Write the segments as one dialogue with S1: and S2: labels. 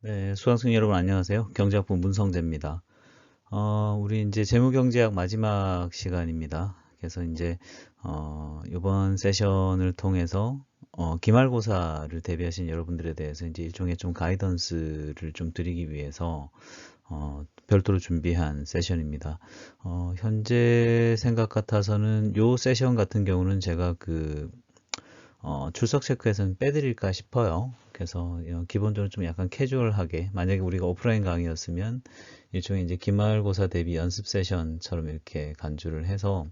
S1: 네, 수강생 여러분 안녕하세요. 경제학부 문성재입니다. 우리 이제 재무경제학 마지막 시간입니다. 그래서 이제 이번 세션을 통해서 기말고사를 대비하신 여러분들에 대해서 이제 일종의 좀 가이던스를 좀 드리기 위해서 별도로 준비한 세션입니다. 현재 생각 같아서는 요 세션 같은 경우는 제가 출석 체크에서는 빼드릴까 싶어요. 그래서 기본적으로 좀 약간 캐주얼하게, 만약에 우리가 오프라인 강의였으면 일종의 이제 기말고사 대비 연습 세션처럼 이렇게 간주를 해서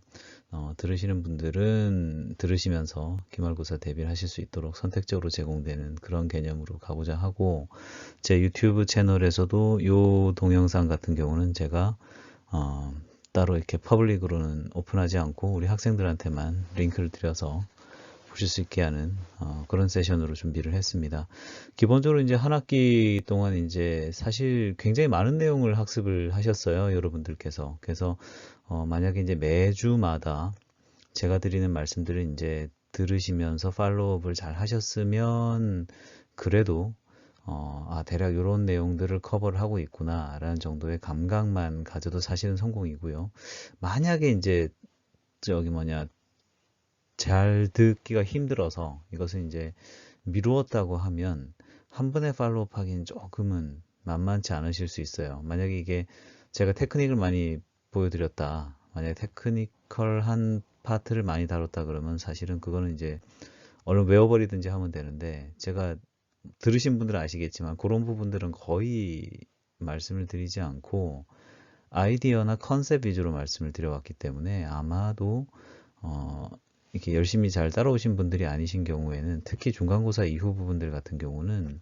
S1: 들으시는 분들은 들으시면서 기말고사 대비를 하실 수 있도록 선택적으로 제공되는 그런 개념으로 가보자 하고, 제 유튜브 채널에서도 이 동영상 같은 경우는 제가 따로 이렇게 퍼블릭으로는 오픈하지 않고 우리 학생들한테만 링크를 드려서 보실 수 있게 하는 그런 세션으로 준비를 했습니다. 기본적으로 이제 한 학기 동안 이제 사실 굉장히 많은 내용을 학습을 하셨어요, 여러분들께서. 그래서 만약에 이제 매주마다 제가 드리는 말씀들을 이제 들으시면서 팔로우업을 잘 하셨으면 그래도 대략 이런 내용들을 커버를 하고 있구나라는 정도의 감각만 가져도 사실은 성공이고요. 만약에 이제 저기 뭐냐 잘 듣기가 힘들어서 이것을 이제 미루었다고 하면 한 번에 팔로우업 하기는 조금은 만만치 않으실 수 있어요. 만약에 이게 제가 테크닉을 많이 보여드렸다. 만약에 테크니컬한 파트를 많이 다뤘다 그러면 사실은 그거는 이제 얼른 외워버리든지 하면 되는데, 제가 들으신 분들은 아시겠지만 그런 부분들은 거의 말씀을 드리지 않고 아이디어나 컨셉 위주로 말씀을 드려왔기 때문에 아마도 어, 이렇게 열심히 잘 따라오신 분들이 아니신 경우에는, 특히 중간고사 이후 부분들 같은 경우는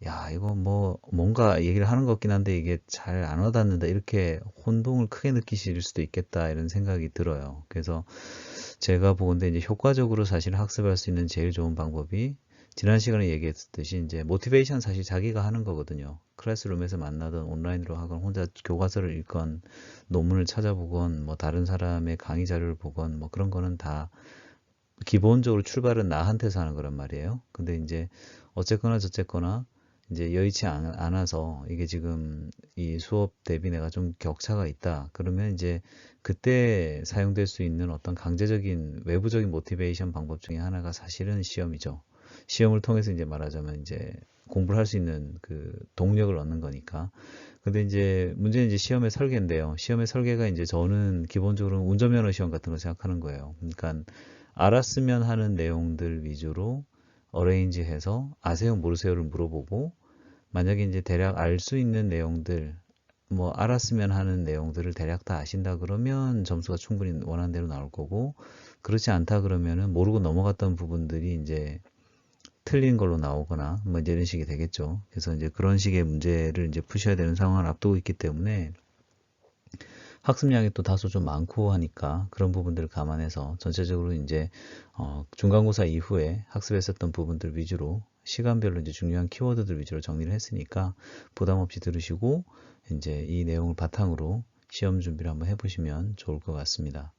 S1: 야 이거 뭐 뭔가 얘기를 하는 것 같긴 한데 이게 잘 안 와닿는다, 이렇게 혼동을 크게 느끼실 수도 있겠다 이런 생각이 들어요. 그래서 제가 보건대 이제 효과적으로 사실 학습할 수 있는 제일 좋은 방법이, 지난 시간에 얘기했듯이 이제 모티베이션 사실 자기가 하는 거거든요. 클래스룸에서 만나든 온라인으로 하건 혼자 교과서를 읽건 논문을 찾아보건 뭐 다른 사람의 강의 자료를 보건 뭐 그런 거는 다 기본적으로 출발은 나한테서 하는 거란 말이에요. 근데 이제 어쨌거나 저쨌거나 이제 여의치 않아서 이게 지금 이 수업 대비 내가 좀 격차가 있다. 그러면 이제 그때 사용될 수 있는 어떤 강제적인 외부적인 모티베이션 방법 중에 하나가 사실은 시험이죠. 시험을 통해서 이제 말하자면 이제 공부를 할 수 있는 그 동력을 얻는 거니까. 근데 이제 문제는 이제 시험의 설계인데요. 시험의 설계가 이제 저는 기본적으로 운전면허 시험 같은 거 생각하는 거예요. 그러니까 알았으면 하는 내용들 위주로 어레인지해서 아세요, 모르세요를 물어보고, 만약에 이제 대략 알 수 있는 내용들, 뭐 알았으면 하는 내용들을 대략 다 아신다 그러면 점수가 충분히 원하는 대로 나올 거고, 그렇지 않다 그러면은 모르고 넘어갔던 부분들이 이제 틀린 걸로 나오거나 뭐 이제 이런 식이 되겠죠. 그래서 이제 그런 식의 문제를 이제 푸셔야 되는 상황을 앞두고 있기 때문에 학습량이 또 다소 좀 많고 하니까 그런 부분들을 감안해서 전체적으로 이제 중간고사 이후에 학습했었던 부분들 위주로 시간별로 이제 중요한 키워드들 위주로 정리를 했으니까 부담 없이 들으시고 이제 이 내용을 바탕으로 시험 준비를 한번 해보시면 좋을 것 같습니다.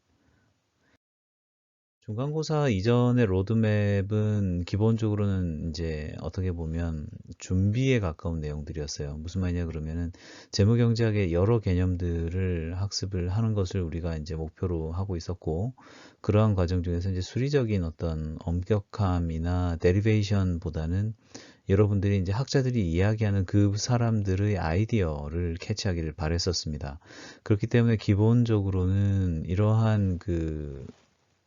S1: 중간고사 이전의 로드맵은 기본적으로는 이제 어떻게 보면 준비에 가까운 내용들이었어요. 무슨 말이냐 그러면은 재무경제학의 여러 개념들을 학습을 하는 것을 우리가 이제 목표로 하고 있었고, 그러한 과정 중에서 이제 수리적인 어떤 엄격함이나 데리베이션보다는 여러분들이 이제 학자들이 이야기하는 그 사람들의 아이디어를 캐치하기를 바랬었습니다. 그렇기 때문에 기본적으로는 이러한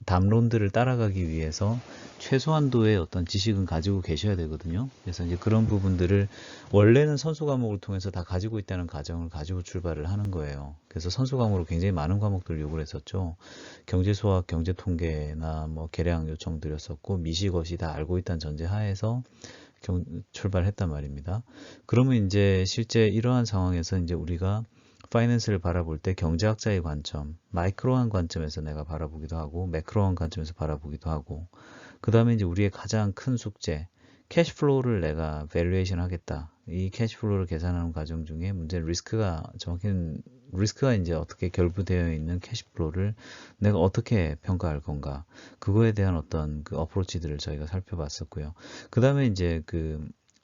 S1: 담론들을 따라가기 위해서 최소한도의 어떤 지식은 가지고 계셔야 되거든요. 그래서 이제 그런 부분들을 원래는 선수 과목을 통해서 다 가지고 있다는 가정을 가지고 출발을 하는 거예요. 그래서 선수 과목으로 굉장히 많은 과목들을 요구를 했었죠. 경제 수학, 경제 통계나 뭐 계량 요청드렸었고, 미시것이 다 알고 있다는 전제 하에서 출발했단 말입니다. 그러면 이제 실제 이러한 상황에서 이제 우리가 파이낸스를 바라볼 때 경제학자의 관점, 마이크로한 관점에서 내가 바라보기도 하고, 매크로한 관점에서 바라보기도 하고, 그 다음에 이제 우리의 가장 큰 숙제, 캐시플로우를 내가 밸류에이션 하겠다. 이 캐시플로우를 계산하는 과정 중에 문제는 정확히는 리스크가 이제 어떻게 결부되어 있는 캐시플로우를 내가 어떻게 평가할 건가. 그거에 대한 어떤 그 어프로치들을 저희가 살펴봤었고요. 그 다음에 이제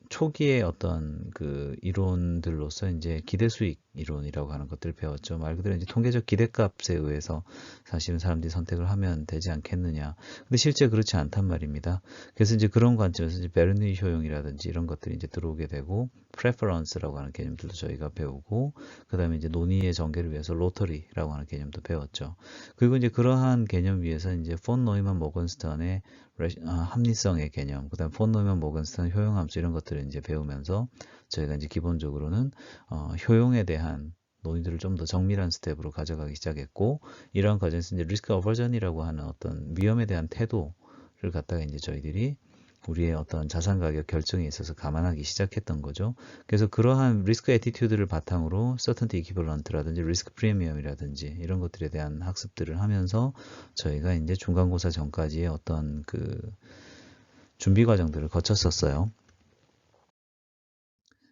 S1: 초기의 어떤 그 이론들로서 이제 기대 수익 이론이라고 하는 것들을 배웠죠. 말 그대로 이제 통계적 기대값에 의해서 사실은 사람들이 선택을 하면 되지 않겠느냐. 근데 실제 그렇지 않단 말입니다. 그래서 이제 그런 관점에서 이제 베르누이 효용이라든지 이런 것들이 이제 들어오게 되고, 프레퍼런스라고 하는 개념들도 저희가 배우고, 그 다음에 이제 논의의 전개를 위해서 로터리라고 하는 개념도 배웠죠. 그리고 이제 그러한 개념 위에서 이제 폰 노이만 모건스턴의 합리성의 개념, 그다음 폰 노이만 모건스턴 효용함수 이런 것들을 이제 배우면서 저희가 이제 기본적으로는 효용에 대한 논의들을 좀 더 정밀한 스텝으로 가져가기 시작했고, 이러한 과정에서 이제 리스크 어버전이라고 하는 어떤 위험에 대한 태도를 갖다가 이제 저희들이 우리의 어떤 자산 가격 결정에 있어서 감안하기 시작했던 거죠. 그래서 그러한 리스크 애티튜드를 바탕으로 서턴티 이퀴벌런트라든지 리스크 프리미엄이라든지 이런 것들에 대한 학습들을 하면서 저희가 이제 중간고사 전까지의 어떤 그 준비 과정들을 거쳤었어요.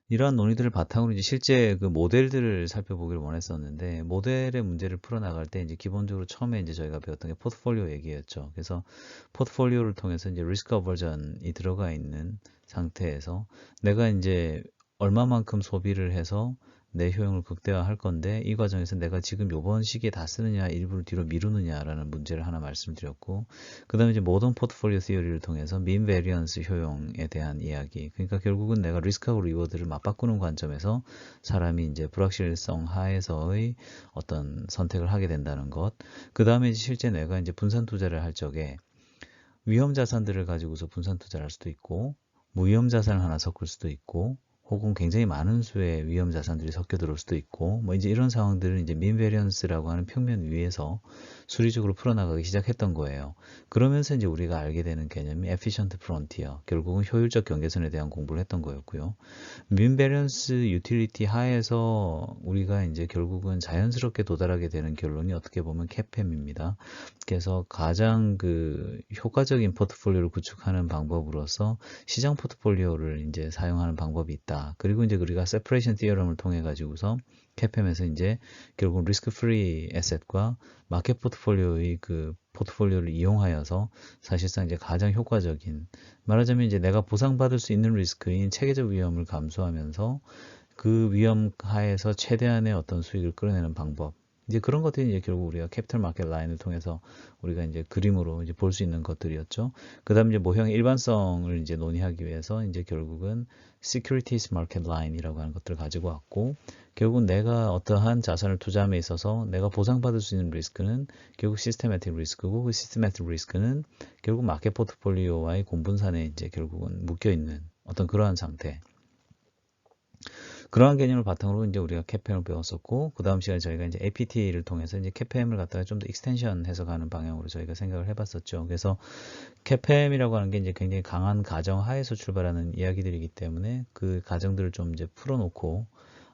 S1: 이러한 논의들을 바탕으로 이제 실제 그 모델들을 살펴보기를 원했었는데, 모델의 문제를 풀어나갈 때 이제 기본적으로 처음에 이제 저희가 배웠던 게 포트폴리오 얘기였죠. 그래서 포트폴리오를 통해서 이제 리스크 어버전이 들어가 있는 상태에서 내가 이제 얼마만큼 소비를 해서 내 효용을 극대화할 건데, 이 과정에서 내가 지금 요번 시기에 다 쓰느냐 일부를 뒤로 미루느냐라는 문제를 하나 말씀드렸고, 그 다음에 이제 모던 포트폴리오 시어리를 통해서 민 베리언스 효용에 대한 이야기. 그러니까 결국은 내가 리스크하고 리워드를 맞바꾸는 관점에서 사람이 이제 불확실성 하에서의 어떤 선택을 하게 된다는 것. 그 다음에 실제 내가 이제 분산 투자를 할 적에 위험 자산들을 가지고서 분산 투자를 할 수도 있고, 무위험 자산을 하나 섞을 수도 있고, 혹은 굉장히 많은 수의 위험 자산들이 섞여 들어올 수도 있고, 뭐 이제 이런 상황들을 이제 민베리언스라고 하는 평면 위에서 수리적으로 풀어나가기 시작했던 거예요. 그러면서 이제 우리가 알게 되는 개념이 efficient frontier, 결국은 효율적 경계선에 대한 공부를 했던 거였고요. 민베리언스 유틸리티 하에서 우리가 이제 결국은 자연스럽게 도달하게 되는 결론이 어떻게 보면 캐팸입니다. 그래서 가장 그 효과적인 포트폴리오를 구축하는 방법으로서 시장 포트폴리오를 이제 사용하는 방법이 있다. 그리고 이제 우리가 세퍼레이션 티어럼을 통해 가지고서 캐팸에서 이제 결국 리스크 프리 에셋과 마켓 포트폴리오의 그 포트폴리오를 이용하여서 사실상 이제 가장 효과적인, 말하자면 이제 내가 보상받을 수 있는 리스크인 체계적 위험을 감수하면서 그 위험 하에서 최대한의 어떤 수익을 끌어내는 방법. 이제 그런 것들이 이제 결국 우리가 캐피털 마켓 라인을 통해서 우리가 이제 그림으로 이제 볼 수 있는 것들이었죠. 그 다음에 이제 모형의 일반성을 이제 논의하기 위해서 이제 결국은 Securities Market Line이라고 하는 것들을 가지고 왔고, 결국 내가 어떠한 자산을 투자함에 있어서 내가 보상받을 수 있는 리스크는 결국 시스테매틱 리스크고, 그 시스테매틱 리스크는 결국 마켓 포트폴리오와의 공분산에 이제 결국은 묶여 있는 어떤 그러한 상태. 그러한 개념을 바탕으로 이제 우리가 캐팸을 배웠었고, 그 다음 시간에 저희가 이제 APT를 통해서 이제 캐팸을 갖다가 좀 더 익스텐션 해서 가는 방향으로 저희가 생각을 해봤었죠. 그래서 캐팸이라고 하는 게 이제 굉장히 강한 가정 하에서 출발하는 이야기들이기 때문에 그 가정들을 좀 이제 풀어놓고,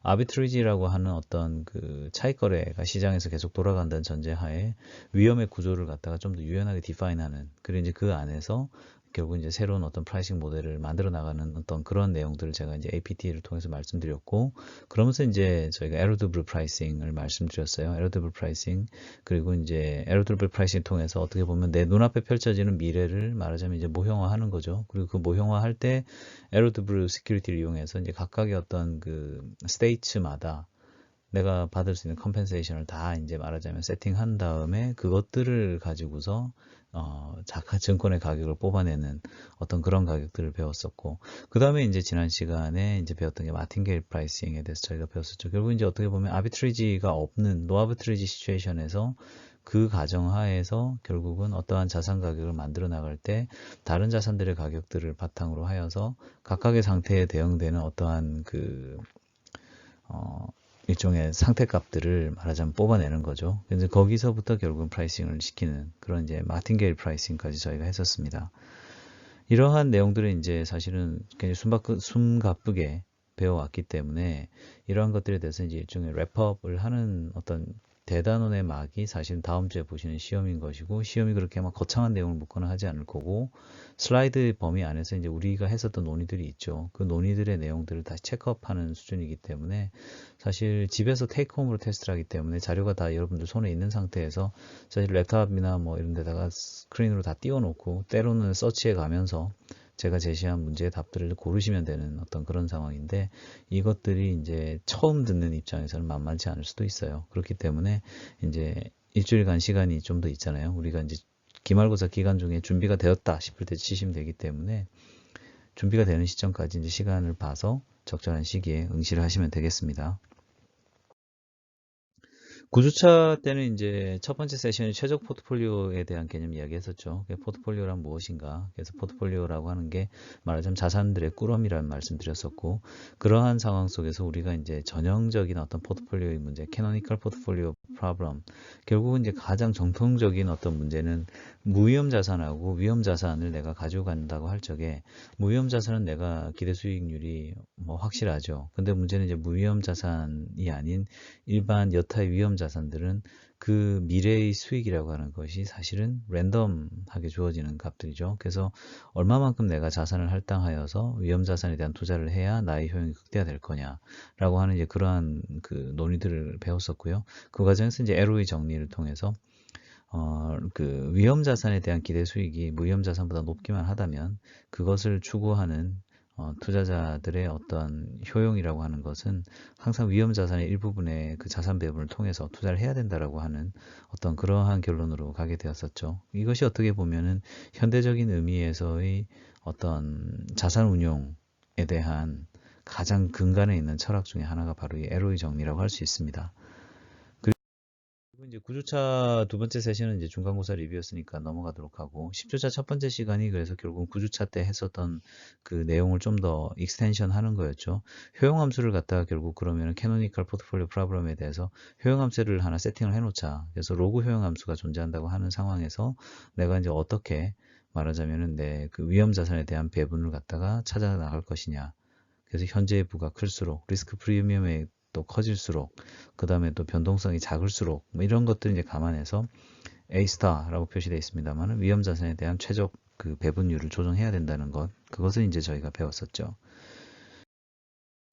S1: 아비트리지라고 하는 어떤 그 차익 거래가 시장에서 계속 돌아간다는 전제 하에 위험의 구조를 갖다가 좀 더 유연하게 디파인하는, 그리고 이제 그 안에서 결국 이제 새로운 어떤 프라이싱 모델을 만들어 나가는 어떤 그런 내용들을 제가 이제 APT를 통해서 말씀드렸고, 그러면서 이제 저희가 에러드블 프라이싱을 말씀드렸어요. 에러드블 프라이싱, 그리고 이제 에러드블 프라이싱 통해서 어떻게 보면 내 눈앞에 펼쳐지는 미래를 말하자면 이제 모형화하는 거죠. 그리고 그 모형화할 때 에러드블 시큐리티를 이용해서 이제 각각의 어떤 그 스테이츠마다 내가 받을 수 있는 컴펜세이션을 다 이제 말하자면 세팅한 다음에 그것들을 가지고서 증권의 가격을 뽑아내는 어떤 그런 가격들을 배웠었고, 그 다음에 이제 지난 시간에 이제 배웠던 게 마틴게일 프라이싱에 대해서 저희가 배웠었죠. 결국 이제 어떻게 보면 아비트리지가 없는 노 아비트리지 시츄에이션에서 그 가정하에서 결국은 어떠한 자산 가격을 만들어 나갈 때 다른 자산들의 가격들을 바탕으로 하여서 각각의 상태에 대응되는 어떠한 그 일종의 상태값들을 말하자면 뽑아내는 거죠. 그래서 거기서부터 결국은 프라이싱을 시키는 그런 이제 마틴게일 프라이싱까지 저희가 했었습니다. 이러한 내용들을 이제 사실은 굉장히 숨가쁘게 배워왔기 때문에 이러한 것들에 대해서 이제 일종의 랩업을 하는 어떤 대단원의 막이 사실은 다음 주에 보시는 시험인 것이고, 시험이 그렇게 막 거창한 내용을 묻거나 하지 않을 거고, 슬라이드 범위 안에서 이제 우리가 했었던 논의들이 있죠. 그 논의들의 내용들을 다시 체크업하는 수준이기 때문에 사실 집에서 테이크홈으로 테스트를 하기 때문에 자료가 다 여러분들 손에 있는 상태에서 사실 랩탑이나 뭐 이런 데다가 스크린으로 다 띄워놓고 때로는 서치해 가면서 제가 제시한 문제의 답들을 고르시면 되는 어떤 그런 상황인데 이것들이 이제 처음 듣는 입장에서는 만만치 않을 수도 있어요. 그렇기 때문에 이제 일주일간 시간이 좀 더 있잖아요. 우리가 이제 기말고사 기간 중에 준비가 되었다 싶을 때 치시면 되기 때문에 준비가 되는 시점까지 이제 시간을 봐서 적절한 시기에 응시를 하시면 되겠습니다. 9주차 때는 이제 첫 번째 세션이 최적 포트폴리오에 대한 개념 이야기했었죠. 포트폴리오란 무엇인가? 그래서 포트폴리오라고 하는 게 말하자면 자산들의 꾸러미라는 말씀드렸었고, 그러한 상황 속에서 우리가 이제 전형적인 어떤 포트폴리오의 문제, 캐노니컬 포트폴리오 프로블럼, 결국은 이제 가장 정통적인 어떤 문제는 무위험 자산하고 위험 자산을 내가 가지고 간다고 할 적에 무위험 자산은 내가 기대 수익률이 뭐 확실하죠. 근데 문제는 이제 무위험 자산이 아닌 일반 여타의 위험 자산들은 그 미래의 수익이라고 하는 것이 사실은 랜덤하게 주어지는 값들이죠. 그래서 얼마만큼 내가 자산을 할당하여서 위험 자산에 대한 투자를 해야 나의 효용이 극대화될 거냐라고 하는 이제 그러한 그 논의들을 배웠었고요. 그 과정에서 이제 LOE 정리를 통해서 그 위험 자산에 대한 기대 수익이 무위험 자산보다 높기만 하다면 그것을 추구하는 투자자들의 어떤 효용이라고 하는 것은 항상 위험 자산의 일부분의 그 자산 배분을 통해서 투자를 해야 된다라고 하는 어떤 그러한 결론으로 가게 되었었죠. 이것이 어떻게 보면은 현대적인 의미에서의 어떤 자산 운용에 대한 가장 근간에 있는 철학 중에 하나가 바로 이 LOE 정리라고 할 수 있습니다. 그리고 이제 9주차 두 번째 세션은 이제 중간고사 리뷰였으니까 넘어가도록 하고 10주차 첫 번째 시간이 그래서 결국 9주차 때 했었던 그 내용을 좀 더 익스텐션 하는 거였죠. 효용함수를 갖다가 결국 그러면 캐노니컬 포트폴리오 프로블럼에 대해서 효용함수를 하나 세팅을 해놓자. 그래서 로그 효용함수가 존재한다고 하는 상황에서 내가 이제 어떻게 말하자면은 내 그 위험 자산에 대한 배분을 갖다가 찾아 나갈 것이냐. 그래서 현재의 부가 클수록 리스크 프리미엄이 또 커질수록 그 다음에 또 변동성이 작을수록 뭐 이런 것들 이제 감안해서 A-라고 표시되어 있습니다만 위험 자산에 대한 최적 그 배분율을 조정해야 된다는 것 그것을 이제 저희가 배웠었죠.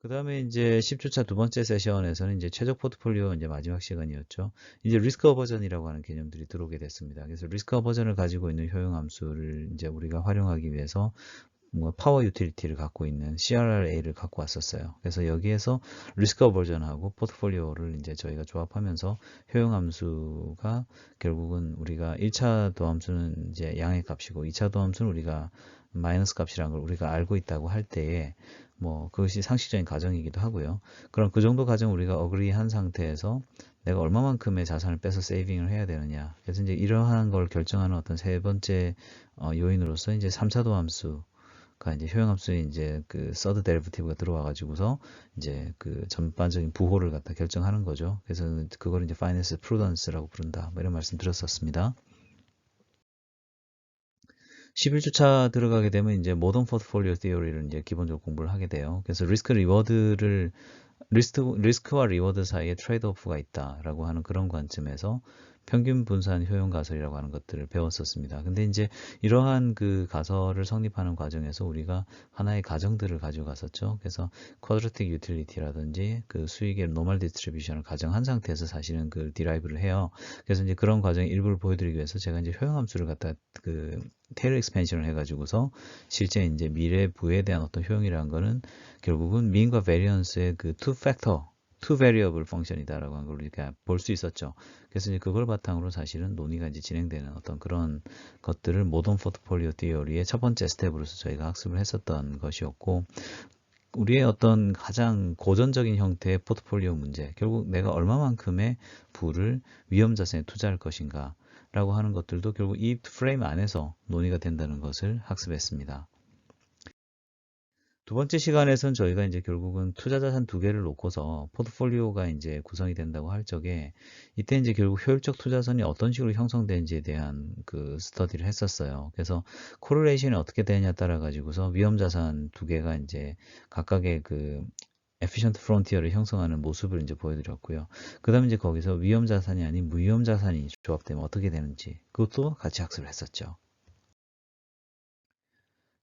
S1: 그 다음에 이제 10주차 두 번째 세션에서는 이제 최적 포트폴리오 이제 마지막 시간이었죠. 이제 리스크 어버전이라고 하는 개념들이 들어오게 됐습니다. 그래서 리스크 어버전을 가지고 있는 효용 함수를 이제 우리가 활용하기 위해서 뭐 파워 유틸리티를 갖고 있는 CRRA를 갖고 왔었어요. 그래서 여기에서 리스크 어버전하고 포트폴리오를 이제 저희가 조합하면서 효용 함수가 결국은 우리가 1차 도함수는 이제 양의 값이고 2차 도함수는 우리가 마이너스 값이라는 걸 우리가 알고 있다고 할 때에 뭐 그것이 상식적인 가정이기도 하고요. 그럼 그 정도 가정 우리가 어그리한 상태에서 내가 얼마만큼의 자산을 빼서 세이빙을 해야 되느냐. 그래서 이제 이러한 걸 결정하는 어떤 세 번째 요인으로서 이제 3차도 함수가 이제 효용함수에 이제 그 서드 데리버티브가 들어와 가지고서 이제 그 전반적인 부호를 갖다 결정하는 거죠. 그래서 그걸 이제 파이낸스 프루던스라고 부른다. 뭐 이런 말씀 드렸었습니다. 11주차 들어가게 되면 이제 모던 포트폴리오 티어리를 이제 기본적으로 공부를 하게 돼요. 그래서 리스크와 리워드 사이에 트레이드오프가 있다라고 하는 그런 관점에서 평균 분산 효용 가설이라고 하는 것들을 배웠었습니다. 근데 이제 이러한 그 가설을 성립하는 과정에서 우리가 하나의 가정들을 가지고 갔었죠. 그래서 쿼드라틱 유틸리티라든지 그 수익의 노멀 디스트리뷰션을 가정한 상태에서 사실은 그 디라이브를 해요. 그래서 이제 그런 과정의 일부를 보여드리기 위해서 제가 이제 효용 함수를 갖다 그 테일 익스펜션을 해가지고서 실제 이제 미래 부에 대한 어떤 효용이라는 거는 결국은 민과 베리언스의 그 two variable 펑션이다라고 하는 걸 우리가 볼 수 있었죠. 그래서 이제 그걸 바탕으로 사실은 논의가 이제 진행되는 어떤 그런 것들을 모던 포트폴리오 티어리의 첫 번째 스텝으로서 저희가 학습을 했었던 것이었고, 우리의 어떤 가장 고전적인 형태의 포트폴리오 문제, 결국 내가 얼마만큼의 부를 위험 자산에 투자할 것인가 라고 하는 것들도 결국 이 프레임 안에서 논의가 된다는 것을 학습했습니다. 두 번째 시간에서는 저희가 이제 결국은 투자 자산 두 개를 놓고서 포트폴리오가 이제 구성이 된다고 할 적에 이때 이제 결국 효율적 투자선이 어떤 식으로 형성되는지에 대한 그 스터디를 했었어요. 그래서 코릴레이션이 어떻게 되느냐에 따라 가지고서 위험 자산 두 개가 이제 각각의 그 에피션트 프론티어를 형성하는 모습을 이제 보여드렸고요. 그 다음에 이제 거기서 위험 자산이 아닌 무위험 자산이 조합되면 어떻게 되는지 그것도 같이 학습을 했었죠.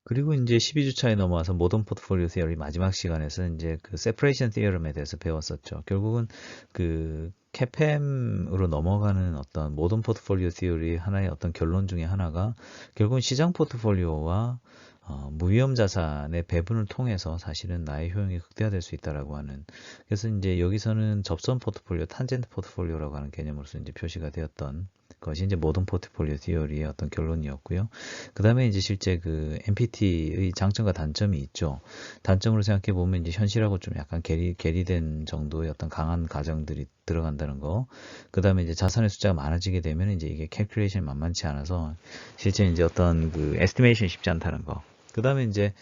S1: 그리고 이제 12주차에 넘어와서 모던 포트폴리오 티어리 마지막 시간에서 이제 그 세퍼레이션 티어럼에 대해서 배웠었죠. 결국은 그 캐팸으로 넘어가는 어떤 모던 포트폴리오 티어리 하나의 어떤 결론 중에 하나가 결국은 시장 포트폴리오와 무위험 자산의 배분을 통해서 사실은 나의 효용이 극대화될 수 있다라고 하는. 그래서 이제 여기서는 접선 포트폴리오, 탄젠트 포트폴리오라고 하는 개념으로서 이제 표시가 되었던 것이 이제 모던 포트폴리오 티어리의 어떤 결론이었고요. 그 다음에 이제 실제 그 MPT의 장점과 단점이 있죠. 단점으로 생각해 보면 이제 현실하고 좀 약간 괴리된 정도의 어떤 강한 가정들이 들어간다는 거. 그 다음에 이제 자산의 숫자가 많아지게 되면 이제 이게 캘큘레이션이 만만치 않아서 실제 이제 어떤 그 에스티메이션이 쉽지 않다는 거. 그 다음에 이제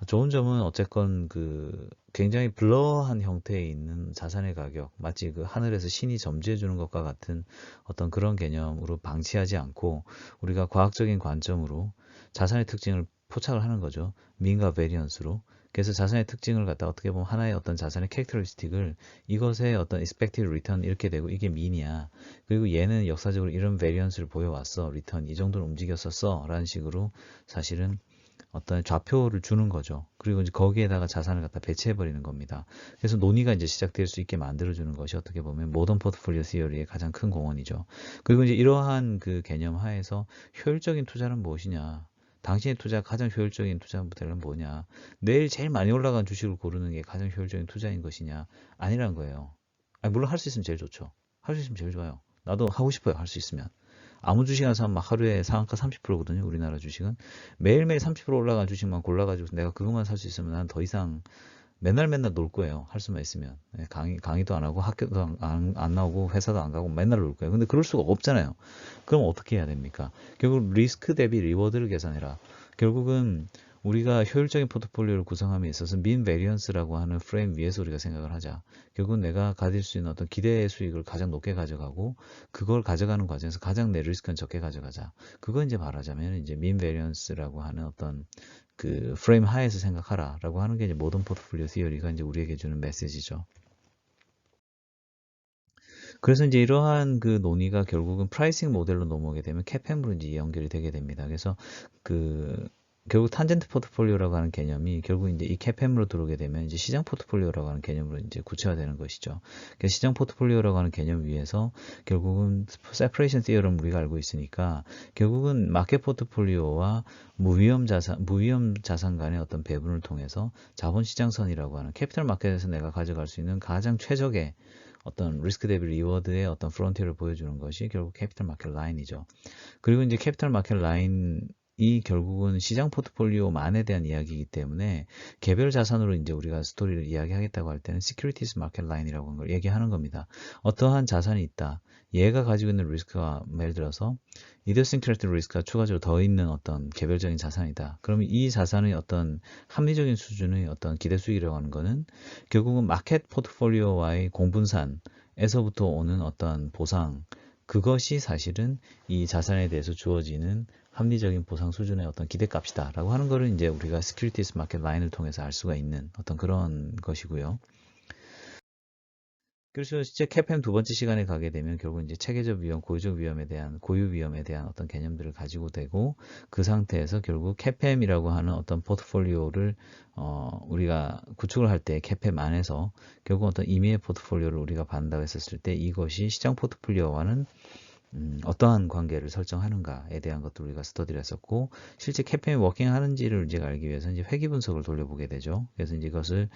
S1: 좋은 점은 어쨌건 그 굉장히 블러한 형태에 있는 자산의 가격, 마치 그 하늘에서 신이 점지해 주는 것과 같은 어떤 그런 개념으로 방치하지 않고 우리가 과학적인 관점으로 자산의 특징을 포착을 하는 거죠. 민과 베리언스로. 그래서 자산의 특징을 갖다 어떻게 보면 하나의 어떤 자산의 캐릭터리스틱을 이것의 어떤 expected return 이렇게 되고 이게 민이야. 그리고 얘는 역사적으로 이런 베리언스를 보여왔어. 리턴 이 정도는 움직였었어. 라는 식으로 사실은 어떤 좌표를 주는 거죠. 그리고 이제 거기에다가 자산을 갖다 배치해버리는 겁니다. 그래서 논의가 이제 시작될 수 있게 만들어주는 것이 어떻게 보면 모던 포트폴리오 시어리의 가장 큰 공헌이죠. 그리고 이제 이러한 그 개념 하에서 효율적인 투자는 무엇이냐? 당신의 투자 가장 효율적인 투자 모델은 뭐냐? 내일 제일 많이 올라간 주식을 고르는 게 가장 효율적인 투자인 것이냐? 아니란 거예요. 아니, 물론 할 수 있으면 제일 좋죠. 할 수 있으면 제일 좋아요. 나도 하고 싶어요. 할 수 있으면. 아무 주식이나 사면 막 하루에 상한가 30%거든요. 우리나라 주식은. 매일매일 30% 올라간 주식만 골라가지고 내가 그것만 살 수 있으면 난 더 이상 맨날 놀 거예요. 할 수만 있으면. 네, 강의도 안 하고 학교도 안 나오고 회사도 안 가고 맨날 놀 거예요. 근데 그럴 수가 없잖아요. 그럼 어떻게 해야 됩니까? 결국 리스크 대비 리워드를 계산해라. 결국은 우리가 효율적인 포트폴리오를 구성함에 있어서 민 베리언스라고 하는 프레임 위에서 우리가 생각을 하자. 결국은 내가 가질 수 있는 어떤 기대의 수익을 가장 높게 가져가고 그걸 가져가는 과정에서 가장 내 리스크는 적게 가져가자. 그거 이제 말하자면 이제 민 베리언스라고 하는 어떤 그 프레임 하에서 생각하라라고 하는 게 이제 모던 포트폴리오 시어리가 이제 우리에게 주는 메시지죠. 그래서 이제 이러한 그 논의가 결국은 프라이싱 모델로 넘어오게 되면 CAPM으로 이제 연결이 되게 됩니다. 그래서 그 결국 탄젠트 포트폴리오라고 하는 개념이 결국 이제 이 CAPM으로 들어오게 되면 이제 시장 포트폴리오라고 하는 개념으로 이제 구체화되는 것이죠. 그래서 시장 포트폴리오라고 하는 개념 위에서 결국은 세퍼레이션 티어럼 우리가 알고 있으니까 결국은 마켓 포트폴리오와 무위험 자산 간의 어떤 배분을 통해서 자본시장선이라고 하는 캐피털 마켓에서 내가 가져갈 수 있는 가장 최적의 어떤 리스크 대비 리워드의 어떤 프론티어를 보여주는 것이 결국 캐피털 마켓 라인이죠. 그리고 이제 캐피털 마켓 라인이 결국은 시장 포트폴리오만에 대한 이야기이기 때문에 개별 자산으로 이제 우리가 스토리를 이야기하겠다고 할 때는 시큐리티스 마켓 라인이라고 하는 걸 얘기하는 겁니다. 어떠한 자산이 있다. 얘가 가지고 있는 리스크가 예를 들어서 이디어싱크래틱 리스크가 추가적으로 더 있는 어떤 개별적인 자산이다. 그러면 이 자산의 어떤 합리적인 수준의 어떤 기대 수익이라고 하는 거는 결국은 마켓 포트폴리오와의 공분산에서부터 오는 어떤 보상, 그것이 사실은 이 자산에 대해서 주어지는 합리적인 보상 수준의 어떤 기대값이다라고 하는 거를 이제 우리가 시큐리티스 마켓 라인을 통해서 알 수가 있는 어떤 그런 것이고요. 그래서 실제 CAPM 두 번째 시간에 가게 되면 결국 이제 체계적 위험, 고유적 위험에 대한, 고유 위험에 대한 어떤 개념들을 가지고 되고 그 상태에서 결국 CAPM이라고 하는 어떤 포트폴리오를 우리가 구축을 할 때 CAPM 안에서 결국 어떤 임의의 포트폴리오를 우리가 받는다고 했었을 때 이것이 시장 포트폴리오와는 어떠한 관계를 설정하는가에 대한 것도 우리가 스터디를 했었고, 실제 CAPM이 워킹하는지를 이제 알기 위해서 이제 회귀 분석을 돌려보게 되죠. 그래서 이제 이것을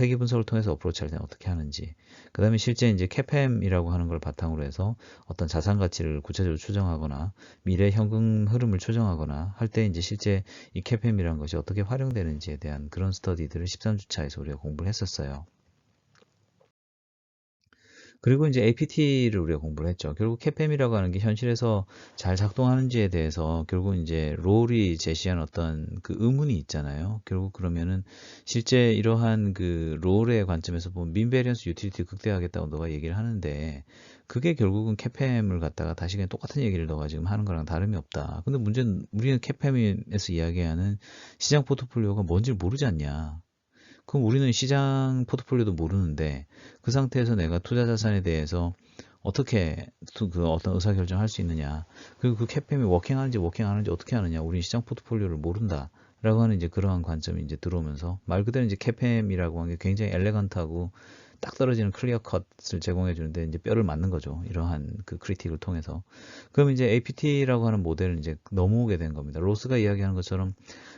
S1: 회귀 분석을 통해서 어프로치할 때는 어떻게 하는지, 그 다음에 실제 이제 CAPM이라고 하는 걸 바탕으로 해서 어떤 자산 가치를 구체적으로 추정하거나 미래 현금 흐름을 추정하거나 할 때 이제 실제 이 CAPM이라는 것이 어떻게 활용되는지에 대한 그런 스터디들을 13주차에서 우리가 공부를 했었어요. 그리고 이제 APT를 우리가 공부를 했죠. 결국 CAPM이라고 하는 게 현실에서 잘 작동하는지에 대해서 결국 이제 롤이 제시한 어떤 그 의문이 있잖아요. 결국 그러면은 실제 이러한 그 롤의 관점에서 보면 민베리언스 유틸리티 극대화하겠다고 너가 얘기를 하는데 그게 결국은 CAPM을 갖다가 다시 그냥 똑같은 얘기를 너가 지금 하는 거랑 다름이 없다. 근데 문제는 우리는 CAPM에서 이야기하는 시장 포트폴리오가 뭔지 모르지 않냐. 그럼 우리는 시장 포트폴리오도 모르는데 그 상태에서 내가 투자 자산에 대해서 어떻게 그 어떤 의사결정을 할 수 있느냐. 그리고 그 CAPM이 워킹하는지 워킹 안 하는지 어떻게 하느냐. 우리는 시장 포트폴리오를 모른다. 라고 하는 이제 그러한 관점이 이제 들어오면서 말 그대로 이제 CAPM이라고 하는 게 굉장히 엘레건트하고 딱 떨어지는 클리어 컷을 제공해 주는데 이제 뼈를 맞는 거죠. 이러한 그 크리틱을 통해서. 그럼 이제 APT라고 하는 모델은 이제 넘어오게 된 겁니다. 로스가 이야기하는 것처럼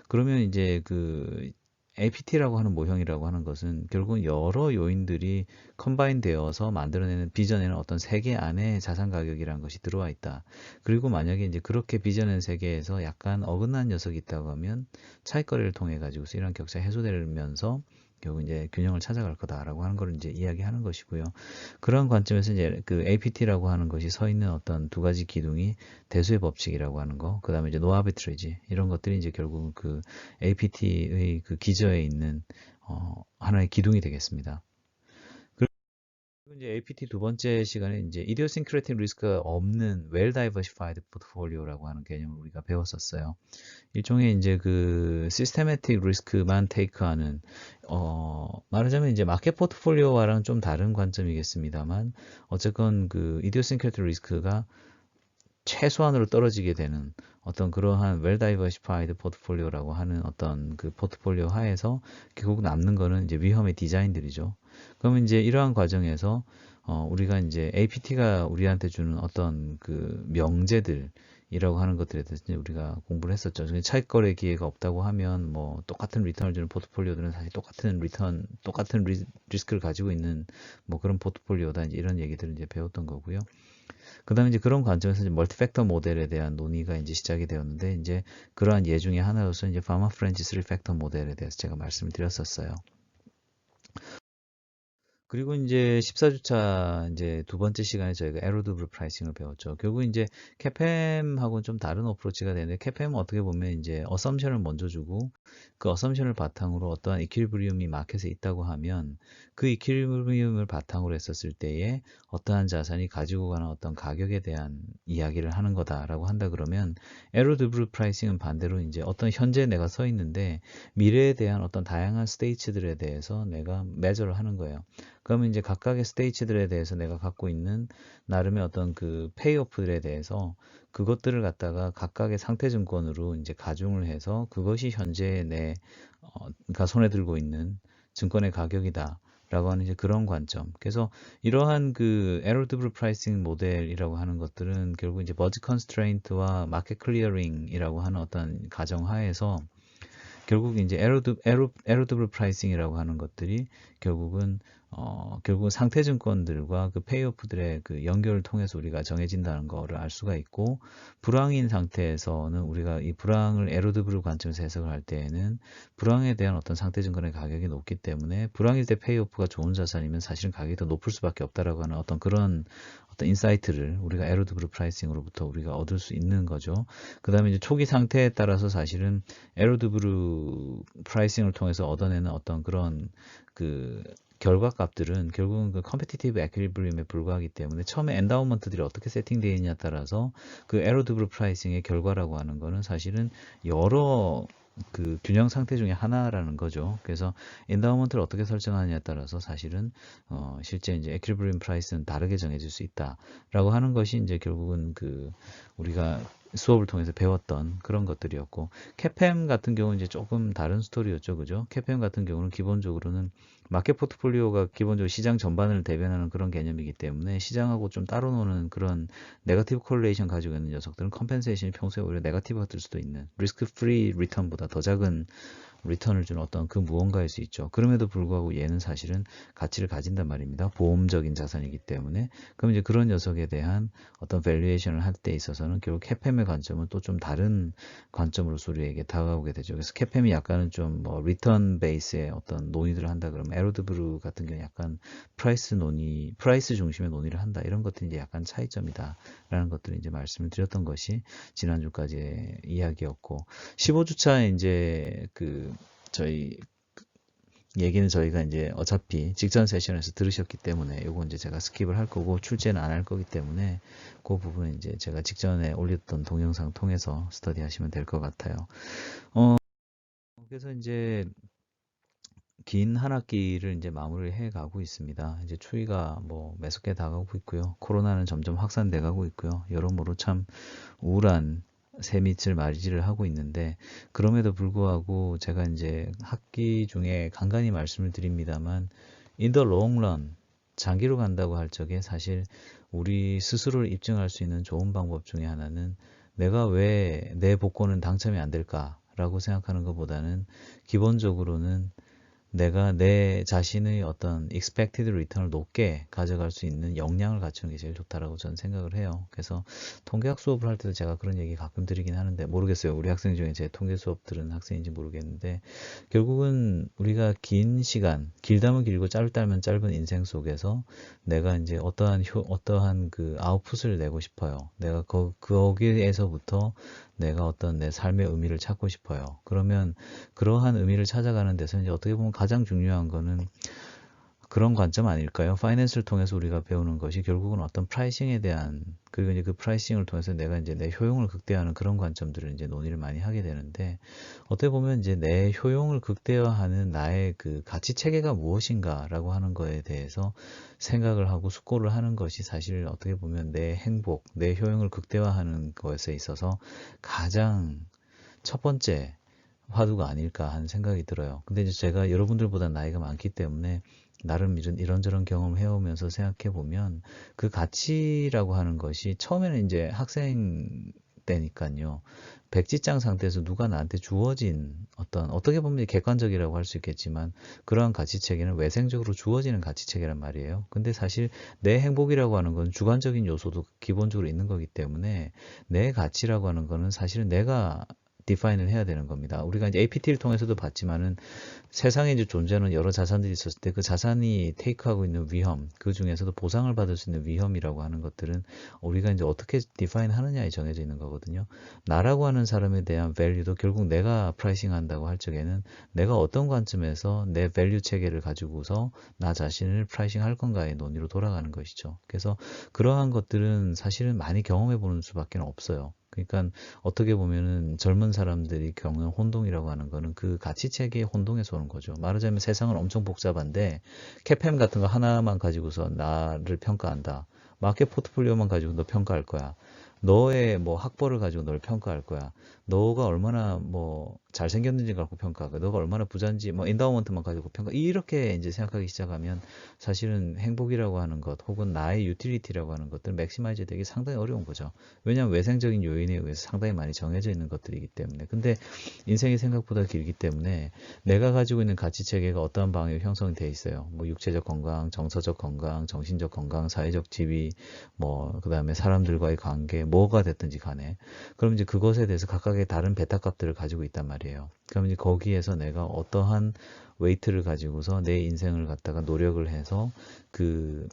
S1: 그러면 이제 그 APT라고 하는 모형이라고 하는 것은 결국은 여러 요인들이 컴바인 되어서 만들어내는 빚어내는 어떤 세계 안에 자산 가격이라는 것이 들어와 있다. 그리고 만약에 이제 그렇게 빚어낸 세계에서 약간 어긋난 녀석이 있다고 하면 차익거래를 통해 가지고서 이런 격차 해소되면서 결국 이제 균형을 찾아갈 거다라고 하는 걸 이제 이야기하는 것이고요. 그런 관점에서 이제 그 APT라고 하는 것이 서 있는 어떤 두 가지 기둥이 대수의 법칙이라고 하는 거, 그 다음에 이제 노 아비트리지 이런 것들이 이제 결국 그 APT의 그 기저에 있는 하나의 기둥이 되겠습니다. 그리고 이제 APT 두 번째 시간에 이제 idiosyncratic 리스크가 없는 well diversified portfolio라고 하는 개념을 우리가 배웠었어요. 일종의 이제 그 시스테매틱 리스크만 테이크하는 말하자면 이제 마켓 포트폴리오와는 좀 다른 관점이겠습니다만 어쨌건 그 이디오싱크레틱 리스크가 최소한으로 떨어지게 되는 어떤 그러한 웰 다이버시파이드 포트폴리오라고 하는 어떤 그 포트폴리오 하에서 결국 남는 거는 이제 위험의 디자인들이죠. 그러면 이제 이러한 과정에서 우리가 이제 APT가 우리한테 주는 어떤 그 명제들이라고 하는 것들에 대해서 이제 우리가 공부를 했었죠. 차익거래 기회가 없다고 하면 뭐 똑같은 리턴을 주는 포트폴리오들은 사실 똑같은 리턴, 똑같은 리스크를 가지고 있는 뭐 그런 포트폴리오다 이제 이런 얘기들을 이제 배웠던 거고요. 그 다음에 이제 그런 관점에서 이제 멀티팩터 모델에 대한 논의가 이제 시작이 되었는데, 이제 그러한 예 중에 하나로서 이제 파마 프렌치 3팩터 모델에 대해서 제가 말씀을 드렸었어요. 그리고 이제 14주차 이제 두 번째 시간에 저희가 에로드블 프라이싱을 배웠죠. 결국 이제 캐팸하고는 좀 다른 어프로치가 되는데, 캐팸은 어떻게 보면 이제 어썸션을 먼저 주고 그 어썸션을 바탕으로 어떠한 이퀄리브리움이 마켓에 있다고 하면 그 이퀄리브리움을 바탕으로 했었을 때에 어떠한 자산이 가지고 가는 어떤 가격에 대한 이야기를 하는 거다라고 한다 그러면, 에로드블 프라이싱은 반대로 이제 어떤 현재 내가 서 있는데 미래에 대한 어떤 다양한 스테이츠들에 대해서 내가 매저를 하는 거예요. 그러면 이제 각각의 스테이지들에 대해서 내가 갖고 있는 나름의 어떤 그 페이오프들에 대해서 그것들을 갖다가 각각의 상태증권으로 이제 가중을 해서 그것이 현재 그러니까 손에 들고 있는 증권의 가격이다. 라고 하는 이제 그런 관점. 그래서 이러한 그 에러드블 프라이싱 모델이라고 하는 것들은 결국 이제 버즈 컨스트레인트와 마켓 클리어링이라고 하는 어떤 가정하에서 결국 이제 에로드블 프라이싱이라고 하는 것들이 결국은 상태증권들과 그 페이오프들의 그 연결을 통해서 우리가 정해진다는 거를 알 수가 있고, 불황인 상태에서는 우리가 이 불황을 에로드블 관점에서 해석을 할 때에는 불황에 대한 어떤 상태증권의 가격이 높기 때문에 불황일 때 페이오프가 좋은 자산이면 사실은 가격이 더 높을 수밖에 없다라고 하는 어떤 그런 어떤 인사이트를 우리가 에로드블 프라이싱으로부터 우리가 얻을 수 있는 거죠. 그 다음에 이제 초기 상태에 따라서 사실은 에로드브루 프라이싱을 통해서 얻어내는 어떤 그런 그 결과값들은 결국은 그 컴페티티브 에퀄리브리움에 불과하기 때문에 처음에 엔다우먼트들이 어떻게 세팅되어 있냐에 따라서 그 에로드브루 프라이싱의 결과라고 하는 거는 사실은 여러 그 균형 상태 중에 하나라는 거죠. 그래서 엔다우먼트를 어떻게 설정하느냐에 따라서 사실은 실제 이제 에퀄리브리움 프라이스는 다르게 정해질 수 있다라고 하는 것이 이제 결국은 그 우리가 수업을 통해서 배웠던 그런 것들이었고, 캐팸 같은 경우는 이제 조금 다른 스토리였죠. 그죠? 캐팸 같은 경우는 기본적으로는 마켓 포트폴리오가 기본적으로 시장 전반을 대변하는 그런 개념이기 때문에 시장하고 좀 따로 노는 그런 네거티브 콜레이션 가지고 있는 녀석들은 컴펜세이션이 평소에 오히려 네거티브가 될 수도 있는 리스크 프리 리턴보다 더 작은 리턴을 주는 어떤 그 무언가일 수 있죠. 그럼에도 불구하고 얘는 사실은 가치를 가진단 말입니다. 보험적인 자산이기 때문에. 그럼 이제 그런 녀석에 대한 어떤 밸류에이션을 할 때 있어서는 결국 캐팸의 관점은 또 좀 다른 관점으로서 우리에게 다가오게 되죠. 그래서 캐팸이 약간은 좀 뭐 리턴 베이스의 어떤 논의들을 한다 그러면 에로드브루 같은 경우는 약간 프라이스 중심의 논의를 한다. 이런 것들이 이제 약간 차이점이다라는 것들을 이제 말씀을 드렸던 것이 지난주까지의 이야기였고, 15주차에 이제 저희 얘기는 저희가 이제 어차피 직전 세션에서 들으셨기 때문에 요거 이제 제가 스킵을 할 거고 출제는 안 할 거기 때문에 그 부분은 이제 제가 직전에 올렸던 동영상 통해서 스터디 하시면 될 것 같아요. 그래서 이제 긴 한 학기를 이제 마무리를 해 가고 있습니다. 이제 추위가 뭐 매섭게 다가오고 있고요. 코로나는 점점 확산돼 가고 있고요. 여러모로 참 우울한 새밑을 맞이를 하고 있는데, 그럼에도 불구하고 제가 이제 학기 중에 간간히 말씀을 드립니다만 in the long run, 장기로 간다고 할 적에 사실 우리 스스로를 입증할 수 있는 좋은 방법 중에 하나는 내가 왜 내 복권은 당첨이 안 될까라고 생각하는 것보다는 기본적으로는 내가 내 자신의 어떤 expected return을 높게 가져갈 수 있는 역량을 갖추는 게 제일 좋다라고 저는 생각을 해요. 그래서 통계학 수업을 할 때도 제가 그런 얘기 가끔 드리긴 하는데 모르겠어요. 우리 학생 중에 제 통계 수업 들은 학생인지 모르겠는데 결국은 우리가 긴 시간, 길다면 길고 짧다면 짧은 인생 속에서 내가 이제 어떠한 그 아웃풋을 내고 싶어요. 내가 거기에서부터 내가 어떤 내 삶의 의미를 찾고 싶어요. 그러면 그러한 의미를 찾아가는 데서 이제 어떻게 보면 가장 중요한 거는 그런 관점 아닐까요? 파이낸스를 통해서 우리가 배우는 것이 결국은 어떤 프라이싱에 대한, 그리고 이제 그 프라이싱을 통해서 내가 이제 내 효용을 극대화하는 그런 관점들을 이제 논의를 많이 하게 되는데, 어떻게 보면 이제 내 효용을 극대화하는 나의 그 가치 체계가 무엇인가라고 하는 거에 대해서 생각을 하고 숙고를 하는 것이 사실 어떻게 보면 내 행복, 내 효용을 극대화하는 것에 있어서 가장 첫 번째 화두가 아닐까 하는 생각이 들어요. 근데 이제 제가 여러분들보다 나이가 많기 때문에 나름 이런저런 경험을 해오면서 생각해 보면 그 가치라고 하는 것이 처음에는 이제 학생 때니까요. 백지장 상태에서 누가 나한테 주어진 어떻게 보면 객관적이라고 할 수 있겠지만 그러한 가치 체계는 외생적으로 주어지는 가치 체계란 말이에요. 근데 사실 내 행복이라고 하는 건 주관적인 요소도 기본적으로 있는 거기 때문에 내 가치라고 하는 거는 사실은 내가 디파인을 해야 되는 겁니다. 우리가 이제 APT를 통해서도 봤지만은 세상에 이제 존재하는 여러 자산들이 있었을 때 그 자산이 테이크하고 있는 위험, 그 중에서도 보상을 받을 수 있는 위험이라고 하는 것들은 우리가 이제 어떻게 디파인 하느냐에 정해져 있는 거거든요. 나라고 하는 사람에 대한 밸류도 결국 내가 프라이싱 한다고 할 적에는 내가 어떤 관점에서 내 밸류 체계를 가지고서 나 자신을 프라이싱 할 건가의 논의로 돌아가는 것이죠. 그래서 그러한 것들은 사실은 많이 경험해 보는 수밖에 없어요. 그러니까 어떻게 보면은 젊은 사람들이 겪는 혼동이라고 하는 거는 그 가치 체계의 혼동에서 오는 거죠. 말하자면 세상은 엄청 복잡한데 캐팸 같은 거 하나만 가지고서 나를 평가한다. 마켓 포트폴리오만 가지고 너 평가할 거야. 너의 뭐 학벌을 가지고 너를 평가할 거야. 너가 얼마나 뭐 잘생겼는지 갖고 평가하고 너가 얼마나 부자인지 뭐 엔다우먼트만 가지고 평가 이렇게 이제 생각하기 시작하면 사실은 행복이라고 하는 것 혹은 나의 유틸리티라고 하는 것들 맥시마이즈 되기 상당히 어려운 거죠. 왜냐하면 외생적인 요인에 의해서 상당히 많이 정해져 있는 것들이기 때문에. 근데 인생이 생각보다 길기 때문에 내가 가지고 있는 가치 체계가 어떠한 방향으로 형성이 돼 있어요. 뭐 육체적 건강, 정서적 건강, 정신적 건강, 사회적 지위, 뭐 그다음에 사람들과의 관계, 뭐가 됐든지 간에 그럼 이제 그것에 대해서 각각의 다른 베타 값들을 가지고 있단 말이에요. 그럼 이제 거기에서 내가 어떠한 웨이트를 가지고서 내 인생을 갖다가 노력을 해서 그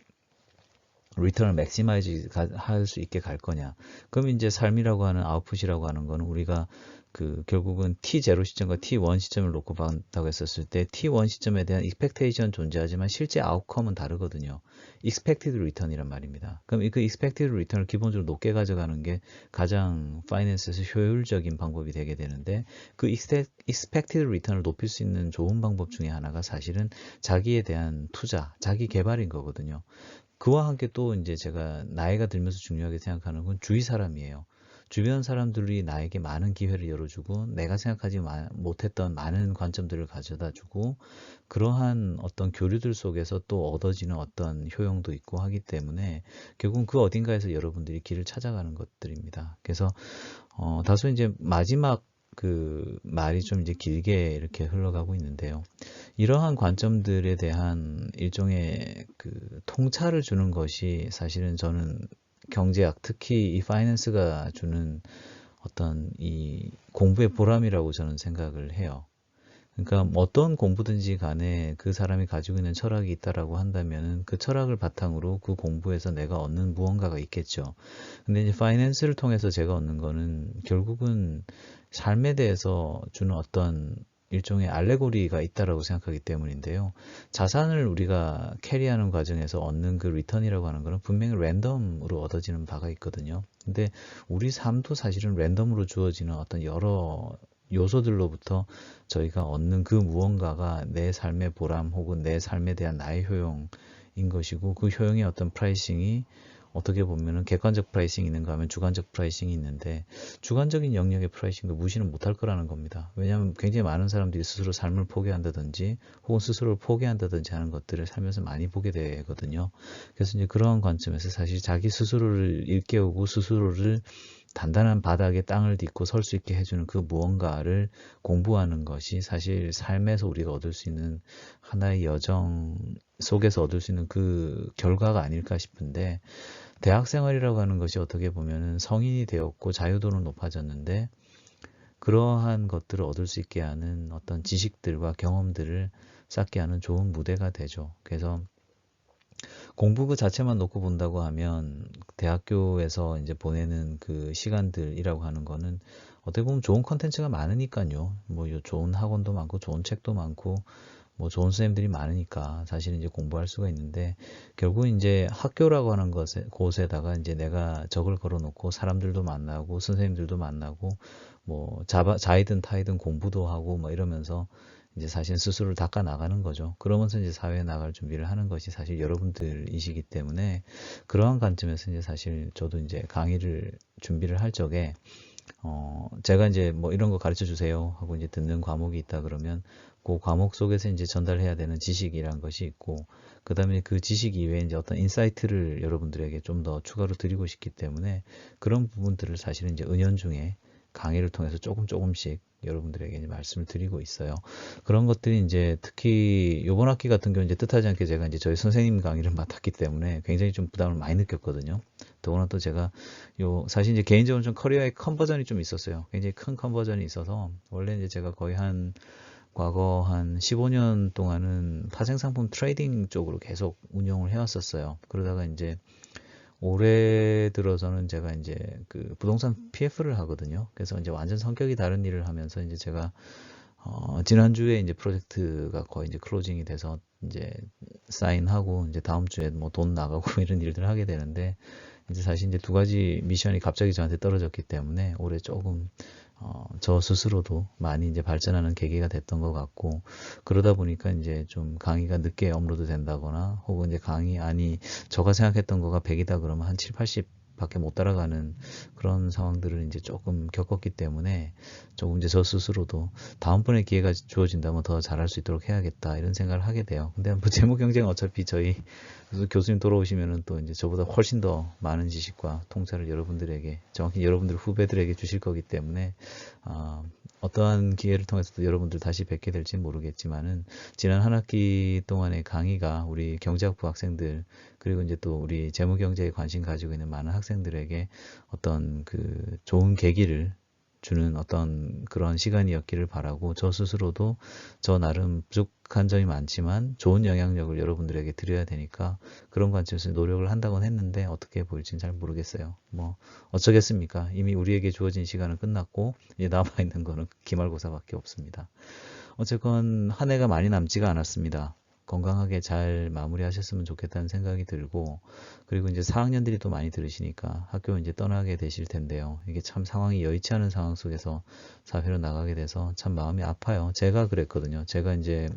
S1: 리턴을 맥시마이즈 할 수 있게 갈 거냐. 그럼 이제 삶이라고 하는 아웃풋이라고 하는 거는 우리가 그 결국은 T0 시점과 T1 시점을 놓고 본다고 했었을 때 T1 시점에 대한 expectation 존재하지만 실제 아웃컴은 다르거든요. expected return이란 말입니다. 그럼 그 expected return을 기본적으로 높게 가져가는 게 가장 파이낸스에서 효율적인 방법이 되게 되는데 그 expected return을 높일 수 있는 좋은 방법 중에 하나가 사실은 자기에 대한 투자, 자기 개발인 거거든요. 그와 함께 또 이제 제가 나이가 들면서 중요하게 생각하는 건 주위 사람이에요. 주변 사람들이 나에게 많은 기회를 열어주고 내가 생각하지 못했던 많은 관점들을 가져다 주고 그러한 어떤 교류들 속에서 또 얻어지는 어떤 효용도 있고 하기 때문에 결국은 그 어딘가에서 여러분들이 길을 찾아가는 것들입니다. 그래서 다소 이제 마지막 그 말이 좀 이제 길게 이렇게 흘러가고 있는데요. 이러한 관점들에 대한 일종의 그 통찰을 주는 것이 사실은 저는 경제학, 특히 이 파이낸스가 주는 어떤 이 공부의 보람이라고 저는 생각을 해요. 그러니까 어떤 공부든지 간에 그 사람이 가지고 있는 철학이 있다라고 한다면은 그 철학을 바탕으로 그 공부에서 내가 얻는 무언가가 있겠죠. 근데 이제 파이낸스를 통해서 제가 얻는 거는 결국은 삶에 대해서 주는 어떤 일종의 알레고리가 있다라고 생각하기 때문인데요. 자산을 우리가 캐리하는 과정에서 얻는 그 리턴이라고 하는 거는 분명히 랜덤으로 얻어지는 바가 있거든요. 근데 우리 삶도 사실은 랜덤으로 주어지는 어떤 여러 요소들로부터 저희가 얻는 그 무언가가 내 삶의 보람 혹은 내 삶에 대한 나의 효용인 것이고 그 효용의 어떤 프라이싱이 어떻게 보면은 객관적 프라이싱이 있는가 하면 주관적 프라이싱이 있는데 주관적인 영역의 프라이싱도 무시는 못할 거라는 겁니다. 왜냐하면 굉장히 많은 사람들이 스스로 삶을 포기한다든지 혹은 스스로를 포기한다든지 하는 것들을 살면서 많이 보게 되거든요. 그래서 이제 그런 관점에서 사실 자기 스스로를 일깨우고 스스로를 단단한 바닥에 땅을 딛고 설 수 있게 해주는 그 무언가를 공부하는 것이 사실 삶에서 우리가 얻을 수 있는 하나의 여정 속에서 얻을 수 있는 그 결과가 아닐까 싶은데 대학 생활이라고 하는 것이 어떻게 보면은 성인이 되었고 자유도는 높아졌는데 그러한 것들을 얻을 수 있게 하는 어떤 지식들과 경험들을 쌓게 하는 좋은 무대가 되죠. 그래서 공부 그 자체만 놓고 본다고 하면 대학교에서 이제 보내는 그 시간들이라고 하는 거는 어떻게 보면 좋은 컨텐츠가 많으니까요. 뭐 좋은 학원도 많고 좋은 책도 많고 뭐 좋은 선생님들이 많으니까 사실 이제 공부할 수가 있는데 결국 이제 학교라고 하는 곳에다가 이제 내가 적을 걸어놓고 사람들도 만나고 선생님들도 만나고 뭐 자이든 타이든 공부도 하고 뭐 이러면서 이제 사실 스스로를 닦아 나가는 거죠. 그러면서 이제 사회에 나갈 준비를 하는 것이 사실 여러분들이시기 때문에 그러한 관점에서 이제 사실 저도 이제 강의를 준비를 할 적에 제가 이제 뭐 이런 거 가르쳐 주세요 하고 이제 듣는 과목이 있다 그러면 그 과목 속에서 이제 전달해야 되는 지식이란 것이 있고 그 다음에 그 지식 이외에 이제 어떤 인사이트를 여러분들에게 좀 더 추가로 드리고 싶기 때문에 그런 부분들을 사실은 이제 은연중에 강의를 통해서 조금씩 여러분들에게 이제 말씀을 드리고 있어요. 그런 것들이 이제 특히 이번 학기 같은 경우 이제 뜻하지 않게 제가 이제 저희 선생님 강의를 맡았기 때문에 굉장히 좀 부담을 많이 느꼈거든요. 더구나 또 제가 사실 이제 개인적으로 좀 커리어의 컨버전이 좀 있었어요. 굉장히 큰 컨버전이 있어서 원래 이제 제가 거의 과거 한 15년 동안은 파생상품 트레이딩 쪽으로 계속 운영을 해왔었어요. 그러다가 이제 올해 들어서는 제가 이제 그 부동산 PF를 하거든요. 그래서 이제 완전 성격이 다른 일을 하면서 이제 제가 지난주에 이제 프로젝트가 거의 이제 클로징이 돼서 이제 사인하고 이제 다음 주에 뭐 돈 나가고 이런 일들을 하게 되는데 이제 사실 이제 두 가지 미션이 갑자기 저한테 떨어졌기 때문에 올해 조금 저 스스로도 많이 이제 발전하는 계기가 됐던 것 같고 그러다 보니까 이제 좀 강의가 늦게 업로드 된다거나 혹은 이제 제가 생각했던 거가 100이다 그러면 한 7, 80 밖에 못 따라가는 그런 상황들을 이제 조금 겪었기 때문에 조금 이제 저 스스로도 다음번에 기회가 주어진다면 더 잘할 수 있도록 해야겠다 이런 생각을 하게 돼요. 근데 뭐 재무 경쟁 어차피 저희 교수님 돌아오시면은 또 이제 저보다 훨씬 더 많은 지식과 통찰을 여러분들에게 정확히 여러분들 후배들에게 주실 거기 때문에 어떠한 기회를 통해서도 여러분들 다시 뵙게 될지 모르겠지만은 지난 한 학기 동안의 강의가 우리 경제학부 학생들 그리고 이제 또 우리 재무경제에 관심 가지고 있는 많은 학생들에게 어떤 그 좋은 계기를 주는 어떤 그런 시간이었기를 바라고 저 스스로도 저 나름 부족한 점이 많지만 좋은 영향력을 여러분들에게 드려야 되니까 그런 관점에서 노력을 한다고는 했는데 어떻게 보일지는 잘 모르겠어요. 뭐 어쩌겠습니까? 이미 우리에게 주어진 시간은 끝났고 이제 남아있는 거는 기말고사밖에 없습니다. 어쨌건 한 해가 많이 남지가 않았습니다. 건강하게 잘 마무리하셨으면 좋겠다는 생각이 들고 그리고 이제 4학년들이 또 많이 들으시니까 학교 이제 떠나게 되실 텐데요. 이게 참 상황이 여의치 않은 상황 속에서 사회로 나가게 돼서 참 마음이 아파요. 제가 그랬거든요. 제가 이제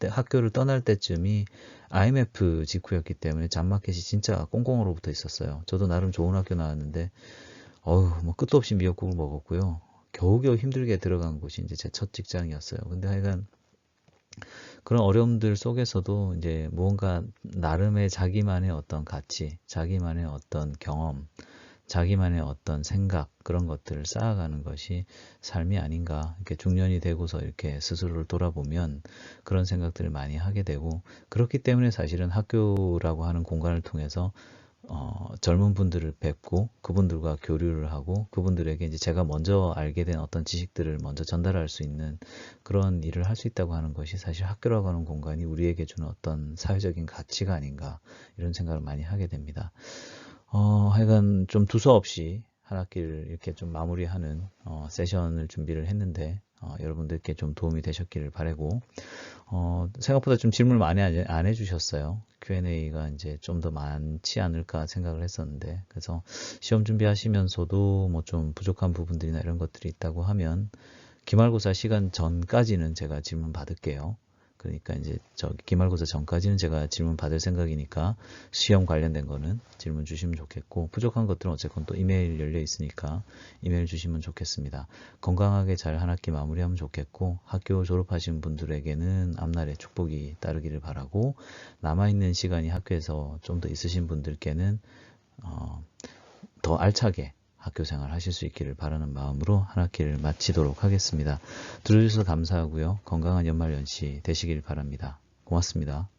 S1: 학교를 떠날 때쯤이 IMF 직후였기 때문에 잡마켓이 진짜 꽁꽁 얼어붙어 있었어요. 저도 나름 좋은 학교 나왔는데 뭐 끝도 없이 미역국을 먹었고요. 겨우겨우 힘들게 들어간 곳이 이제 제 첫 직장이었어요. 근데 하여간 그런 어려움들 속에서도 이제 무언가 나름의 자기만의 어떤 가치, 자기만의 어떤 경험, 자기만의 어떤 생각, 그런 것들을 쌓아가는 것이 삶이 아닌가. 이렇게 중년이 되고서 이렇게 스스로를 돌아보면 그런 생각들을 많이 하게 되고, 그렇기 때문에 사실은 학교라고 하는 공간을 통해서 젊은 분들을 뵙고 그분들과 교류를 하고 그분들에게 이제 제가 먼저 알게 된 어떤 지식들을 먼저 전달할 수 있는 그런 일을 할 수 있다고 하는 것이 사실 학교라고 하는 공간이 우리에게 주는 어떤 사회적인 가치가 아닌가 이런 생각을 많이 하게 됩니다. 하여간 좀 두서없이 한 학기를 이렇게 좀 마무리하는 세션을 준비를 했는데 여러분들께 좀 도움이 되셨기를 바라고 생각보다 좀 질문을 많이 안 해주셨어요. Q&A가 이제 좀 더 많지 않을까 생각을 했었는데 그래서 시험 준비하시면서도 뭐 좀 부족한 부분들이나 이런 것들이 있다고 하면 기말고사 시간 전까지는 제가 질문 받을게요. 그러니까 이제 기말고사 전까지는 제가 질문 받을 생각이니까 시험 관련된 거는 질문 주시면 좋겠고, 부족한 것들은 어쨌건 또 이메일 열려 있으니까 이메일 주시면 좋겠습니다. 건강하게 잘 한 학기 마무리하면 좋겠고, 학교 졸업하신 분들에게는 앞날에 축복이 따르기를 바라고, 남아있는 시간이 학교에서 좀 더 있으신 분들께는 더 알차게 학교 생활 하실 수 있기를 바라는 마음으로 한 학기를 마치도록 하겠습니다. 들어주셔서 감사하고요. 건강한 연말연시 되시길 바랍니다. 고맙습니다.